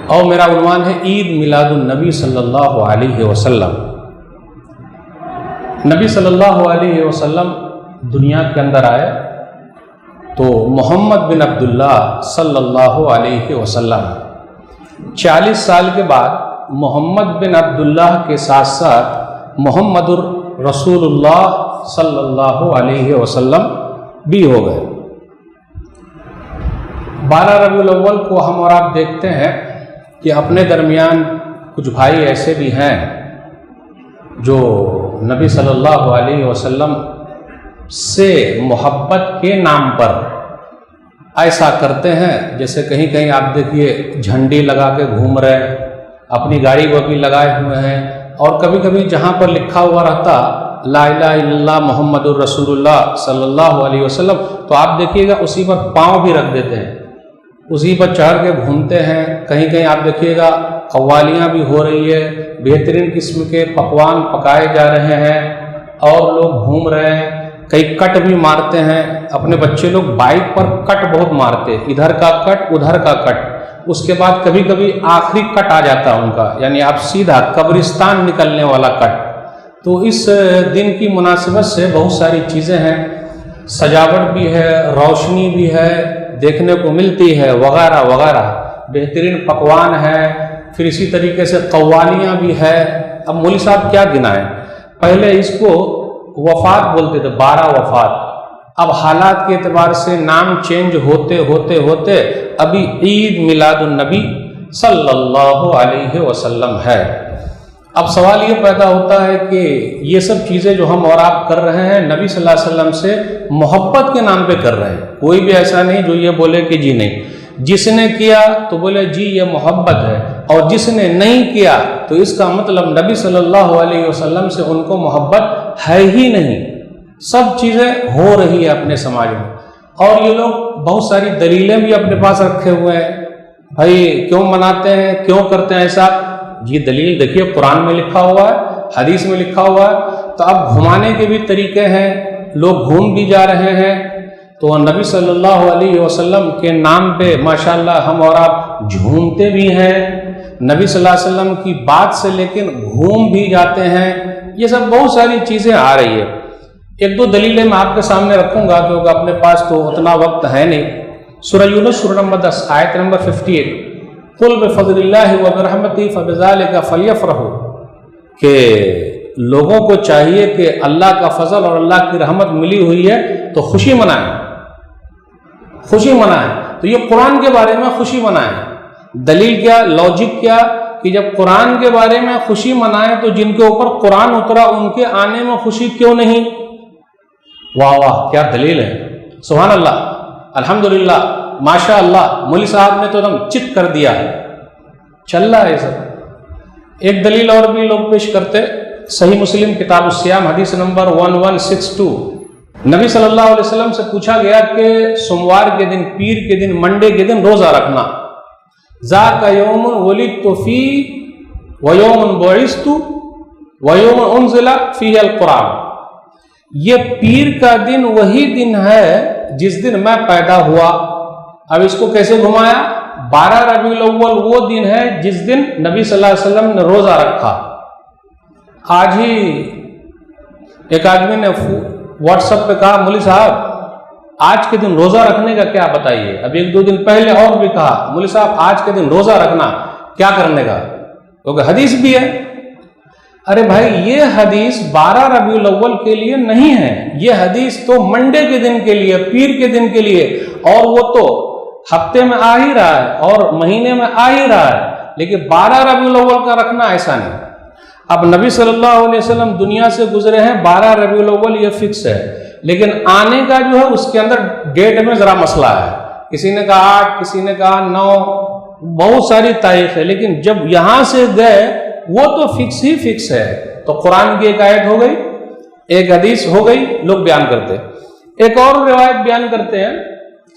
और मेरा उन्वान है ईद मिलादुन नबी सल्लल्लाहु अलैहि वसल्लम। नबी सल्लल्लाहु अलैहि वसल्लम दुनिया के अंदर आए तो मोहम्मद बिन अब्दुल्ला सल्लल्लाहु अलैहि वसल्लम 40 साल के बाद मोहम्मद बिन अब्दुल्ला के साथ साथ मोहम्मदुर रसूलुल्लाह सल्लल्लाहु अलैहि वसल्लम भी हो गए। 12 रबीउल अव्वल को हम और आप देखते हैं कि अपने दरमियान कुछ भाई ऐसे भी हैं जो नबी सल्लल्लाहु अलैहि वसल्लम से मोहब्बत के नाम पर ऐसा करते हैं, जैसे कहीं कहीं आप देखिए झंडी लगा के घूम रहे हैं, अपनी गाड़ी को भी लगाए हुए हैं, और कभी कभी जहाँ पर लिखा हुआ रहता ला इलाहा इल्लल्लाह मुहम्मदुर रसूलुल्लाह सल्लल्लाहु अलैहि वसल्लम, तो आप देखिएगा उसी पर पाँव भी रख देते हैं, उसी पर चढ़ के घूमते हैं। कहीं कहीं आप देखिएगा कव्वालियाँ भी हो रही है, बेहतरीन किस्म के पकवान पकाए जा रहे हैं और लोग घूम रहे हैं। कई कट भी मारते हैं, अपने बच्चे लोग बाइक पर कट बहुत मारते, इधर का कट उधर का कट, उसके बाद कभी कभी आखिरी कट आ जाता है उनका, यानी आप सीधा कब्रिस्तान निकलने वाला कट। तो इस दिन की मुनासिबत से बहुत सारी चीज़ें हैं, सजावट भी है, रोशनी भी है, देखने को मिलती है, वगैरह वगैरह, बेहतरीन पकवान है, फिर इसी तरीके से कव्वालियाँ भी है। अब मौलवी साहब क्या गिनाएं, पहले इसको वफात बोलते थे, 12 वफात। अब हालात के एतबार से नाम चेंज होते होते होते अभी ईद मिलादुन नबी सल्लल्लाहु अलैहि वसल्लम है। अब सवाल ये पैदा होता है कि ये सब चीज़ें जो हम और आप कर रहे हैं नबी सल्लल्लाहु अलैहि वसल्लम से मोहब्बत के नाम पे कर रहे हैं। कोई भी ऐसा नहीं जो ये बोले कि जी नहीं, जिसने किया तो बोले जी ये मोहब्बत है, और जिसने नहीं किया तो इसका मतलब नबी सल्लल्लाहु अलैहि वसल्लम से उनको मोहब्बत है ही नहीं। सब चीज़ें हो रही है अपने समाज में, और ये लोग बहुत सारी दलीलें भी अपने पास रखे हुए हैं। भाई क्यों मनाते हैं, क्यों करते हैं ऐसा, ये दलील देखिए कुरान में लिखा हुआ है, हदीस में लिखा हुआ है। तो अब घुमाने के भी तरीके हैं, लोग घूम भी जा रहे हैं। तो नबी सल्लल्लाहु अलैहि वसल्लम के नाम पे माशाल्लाह हम और आप झूमते भी हैं, नबी सल्लल्लाहु अलैहि वसल्लम की बात से लेकिन घूम भी जाते हैं। ये सब बहुत सारी चीज़ें आ रही है। एक दो दलीलें मैं आपके सामने रखूंगा क्योंकि अपने पास तो उतना वक्त है नहीं। सूरह यूनुस सूरह नंबर 10 आयत नंबर 58, कुल बिफज़लिल्लाहि व बिरहमतिही फबिज़ालिका फ़ल्यफ़रहू, कि लोगों को चाहिए कि अल्लाह का फजल और अल्लाह की रहमत मिली हुई है तो खुशी मनाएं, खुशी मनाएं। तो ये कुरान के बारे में खुशी मनाएं। दलील क्या, लॉजिक क्या, कि जब कुरान के बारे में खुशी मनाएं तो जिनके ऊपर कुरान उतरा उनके आने में खुशी क्यों नहीं। वाह वाह क्या दलील है, सुभान अल्लाह, अल्हम्दुलिल्लाह, माशा अल्लाह। मौलवी साहब ने तो एकदम चित कर दिया है, चल रहा है सब। एक दलील और भी लोग पेश करते, सही मुस्लिम किताब सियाम हदीस नंबर 1162, नबी सल्लल्लाहु अलैहि वसल्लम से पूछा गया कि सोमवार के दिन, पीर के दिन, मंडे के दिन रोजा रखना, ज़ाका यौमुन वलिदतु फी व यौमुन बुइस्तु व यौमुन उन्ज़िला फ़ीहिल कुरान, ये पीर का दिन वही दिन है जिस दिन मैं पैदा हुआ। अब इसको कैसे घुमाया, 12 रबीउल अव्वल वो दिन है जिस दिन नबी सल्लल्लाहु अलैहि वसल्लम ने रोजा रखा। आज ही एक आदमी ने व्हाट्सएप पे कहा, मौलवी साहब आज के दिन रोजा रखने का क्या बताइए। अब एक दो दिन पहले और भी कहा, मौलवी साहब आज के दिन रोजा रखना क्या करने का, क्योंकि हदीस भी है। अरे भाई ये हदीस 12 रबीउल अव्वल के लिए नहीं है, ये हदीस तो मंडे के दिन के लिए, पीर के दिन के लिए, और वो तो हफ्ते में आ ही रहा है और महीने में आ ही रहा है, लेकिन 12 रबीउल अव्वल का रखना ऐसा नहीं। अब नबी सल्लल्लाहु अलैहि वसल्लम दुनिया से गुजरे हैं, 12 रबीउल अव्वल ये फिक्स है, लेकिन आने का जो है उसके अंदर डेट में जरा मसला है। किसी ने कहा 8, किसी ने कहा 9, बहुत सारी तारीख है, लेकिन जब यहां से गए वो तो फिक्स ही फिक्स है। तो कुरान की एक आयत हो गई, एक हदीस हो गई, लोग बयान करते। एक और रिवायत बयान करते हैं,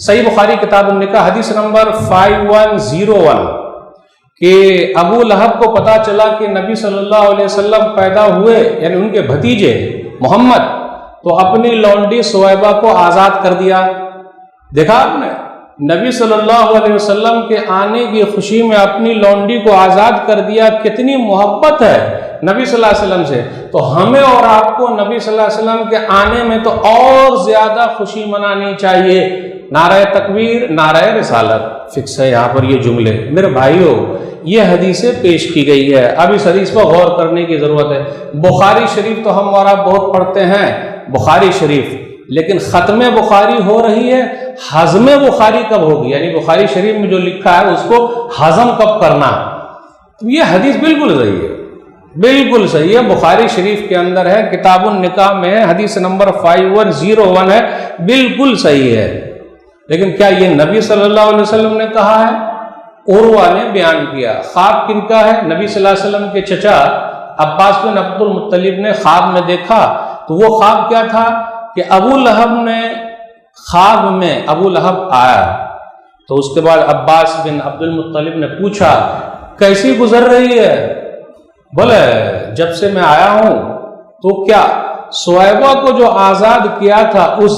सही बुखारी किताब निकाह हदीस नंबर 5101, कि अबू लहब को पता चला कि नबी सल्लल्लाहु अलैहि वसल्लम पैदा हुए, यानी उनके भतीजे मोहम्मद, तो अपनी लौंडी सुवैबा को आज़ाद कर दिया। देखा आपने, नबी सल्लल्लाहु अलैहि वसल्लम के आने की खुशी में अपनी लौंडी को आज़ाद कर दिया। कितनी मोहब्बत है नबी सल्लल्लाहु अलैहि वसल्लम से। तो हमें और आपको नबी सल्लल्लाहु अलैहि वसल्लम के आने में तो और ज़्यादा खुशी मनानी चाहिए। नारे तकबीर, नारे रिसालत फिक्स है यहाँ पर ये जुमले। मेरे भाइयों, ये हदीसें पेश की गई है, अब इस हदीस पर गौर करने की ज़रूरत है। बुखारी शरीफ तो हम और आप बहुत पढ़ते हैं, बुखारी शरीफ, लेकिन ख़त्म बुखारी हो रही है, हज़म बुखारी कब होगी? यानी बुखारी शरीफ में जो लिखा है उसको हज़म कब करना? तो ये हदीस बिल्कुल सही है, बिल्कुल सही है। बुखारी शरीफ के अंदर है, किताबुन निकाह में है, हदीस नंबर 5101 है, बिल्कुल सही है। लेकिन क्या ये नबी सल्लल्लाहु अलैहि वसल्लम ने कहा है? उर्वा ने बयान किया। ख्वाब किनका है? नबी सल्लल्लाहु अलैहि वसल्लम के चचा अब्बास बिन अब्दुल मुत्तलिब ने ख्वाब में देखा। तो वो ख्वाब क्या था कि अबू लहब ने ख्वाब में, अबू लहब आया। तो उसके बाद अब्बास बिन अब्दुल मुत्तलिब ने पूछा कैसी गुजर रही है? बोले जब से मैं आया हूं तो क्या सुहैबा को जो आज़ाद किया था उस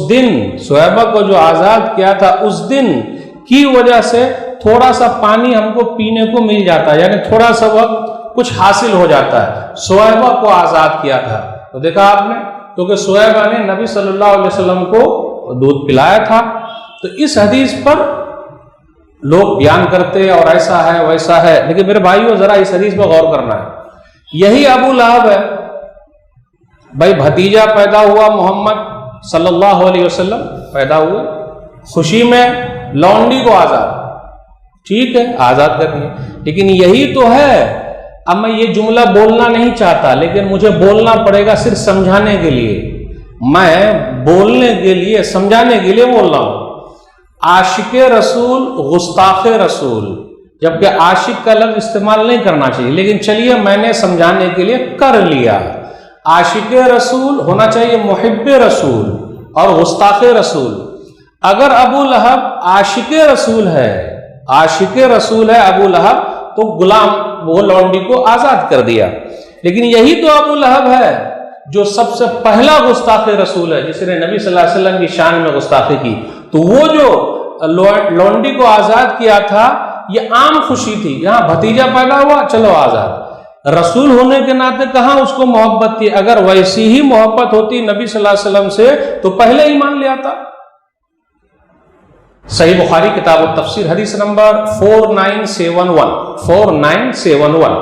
दिन सुहैबा को जो आज़ाद किया था उस दिन की वजह से थोड़ा सा पानी हमको पीने को मिल जाता है, यानी थोड़ा सा वक्त कुछ हासिल हो जाता है। सुहैबा को आज़ाद किया था। तो देखा आपने, क्योंकि सुहैबा ने नबी सल्लल्लाहु अलैहि वसल्लम को दूध पिलाया था। तो इस हदीस पर लोग बयान करते हैं और ऐसा है वैसा है, लेकिन मेरे भाइयों जरा इस हदीस पर गौर करना है। यही अबू लहब है भाई, भतीजा पैदा हुआ, मोहम्मद सल्लल्लाहु अलैहि वसल्लम पैदा हुए, खुशी में लौंडी को आज़ाद, ठीक है आज़ाद कर दिया। लेकिन यही तो है, अब मैं ये जुमला बोलना नहीं चाहता, लेकिन मुझे बोलना पड़ेगा सिर्फ समझाने के लिए। मैं बोलने के लिए, समझाने के लिए बोल रहा हूं। आशिक रसूल, गुस्ताख रसूल, जबकि आशिक का लफ्ज इस्तेमाल नहीं करना चाहिए, लेकिन चलिए मैंने समझाने के लिए कर लिया। आशिक रसूल होना चाहिए मुहिब्ब रसूल और गुस्ताख रसूल। अगर अबू लहब आशिक रसूल है, आशिक रसूल है अबू लहब, तो गुलाम वो लौंडी को आज़ाद कर दिया। लेकिन यही तो अबू लहब है जो सबसे पहला गुस्ताख रसूल है, जिसने नबी सल्लल्लाहु अलैहि वसल्लम की शान में गुस्ताखी की। तो वो जो लौंडी को आज़ाद किया था, ये आम खुशी थी, यहाँ भतीजा पैदा हुआ चलो आज़ाद। रसूल होने के नाते कहाँ उसको मोहब्बत थी? अगर वैसी ही मोहब्बत होती नबी सल्लल्लाहु अलैहि वसल्लम से तो पहले ही मान लिया था। सही बुखारी किताब तफसीर हदीस नंबर 4971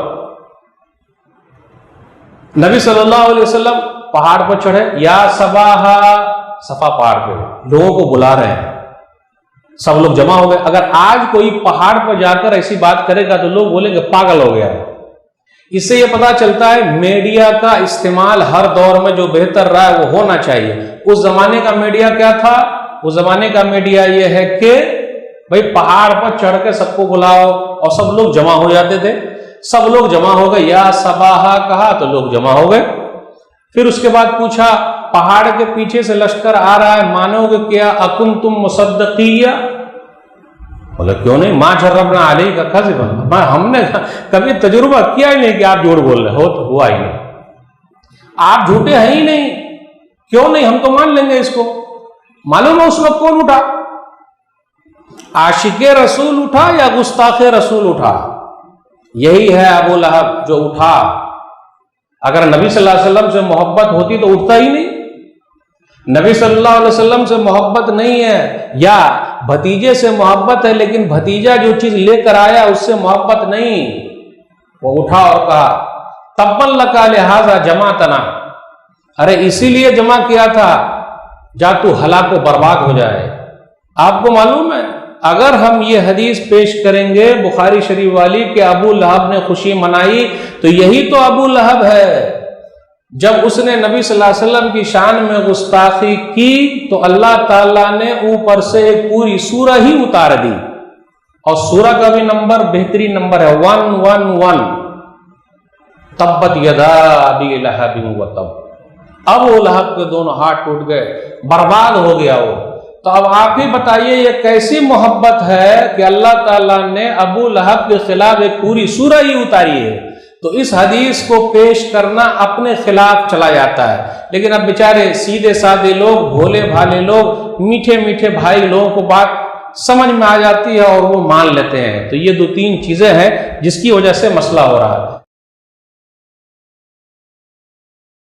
नबी सल्लल्लाहु अलैहि वसल्लम पहाड़ पर चढ़े, या सबाहा, सफा पहाड़ पे लोगों को बुला रहे हैं, सब लोग जमा हो गए। अगर आज कोई पहाड़ पर जाकर ऐसी बात करेगा तो लोग बोलेंगे पागल हो गया है। इससे यह पता चलता है मीडिया का इस्तेमाल हर दौर में जो बेहतर रहा है वो होना चाहिए। उस जमाने का मीडिया क्या था? उस जमाने का मीडिया ये है कि भाई पहाड़ पर चढ़ के सबको बुलाओ, और सब लोग जमा हो जाते थे। सब लोग जमा हो गए, या सबाहा कहा तो लोग जमा हो गए। फिर उसके बाद पूछा पहाड़ के पीछे से लश्कर आ रहा है, मानोगे क्या? अकुम तुम मुसद्दकिया? बोले क्यों नहीं, माँ जर्रबना अलैहि का कज़िबन, हमने कभी तजुर्बा किया ही नहीं कि आप झूठ बोल रहे हो, तो हुआ ही नहीं, आप झूठे हैं ही नहीं, क्यों नहीं, हम तो मान लेंगे इसको। मालूम है उस वक्त कौन उठा? आशिके रसूल उठा या गुस्ताखे रसूल उठा? यही है अबू लहब जो उठा। अगर नबी सल्लल्लाहु अलैहि वसल्लम से मोहब्बत होती तो उठता ही नहीं। नबी सल्लल्लाहु अलैहि वसल्लम से मोहब्बत नहीं है, या भतीजे से मोहब्बत है, लेकिन भतीजा जो चीज लेकर आया उससे मोहब्बत नहीं। वो उठा और कहा तब्बन लका लिहाजा जमातना, अरे इसीलिए जमा किया था जा तू हलाक व बर्बाद हो जाए। आपको मालूम है, अगर हम ये हदीस पेश करेंगे बुखारी शरीफ वाली कि अबू लहब ने खुशी मनाई, तो यही तो अबू लहब है जब उसने नबी सल्लल्लाहु अलैहि वसल्लम की शान में गुस्ताखी की तो अल्लाह ताला ने ऊपर से एक पूरी सूरा ही उतार दी, और सूरा का भी नंबर बेहतरीन नंबर है 111, तब्बत यदा अबी लहब व तब। अब वो लहब के दोनों हाथ टूट गए, बर्बाद हो गया वो। तो अब आप ही बताइए ये कैसी मोहब्बत है कि अल्लाह ताला ने अबू लहब के खिलाफ एक पूरी सूरा ही उतारी है। तो तो इस हदीस को पेश करना अपने खिलाफ चला जाता है। लेकिन अब बेचारे सीधे साधे लोग, भोले भाले लोग, मीठे मीठे भाई लोगों को बात समझ में आ जाती है और वो मान लेते हैं। तो ये 2-3 चीजें हैं जिसकी वजह से मसला हो रहा है।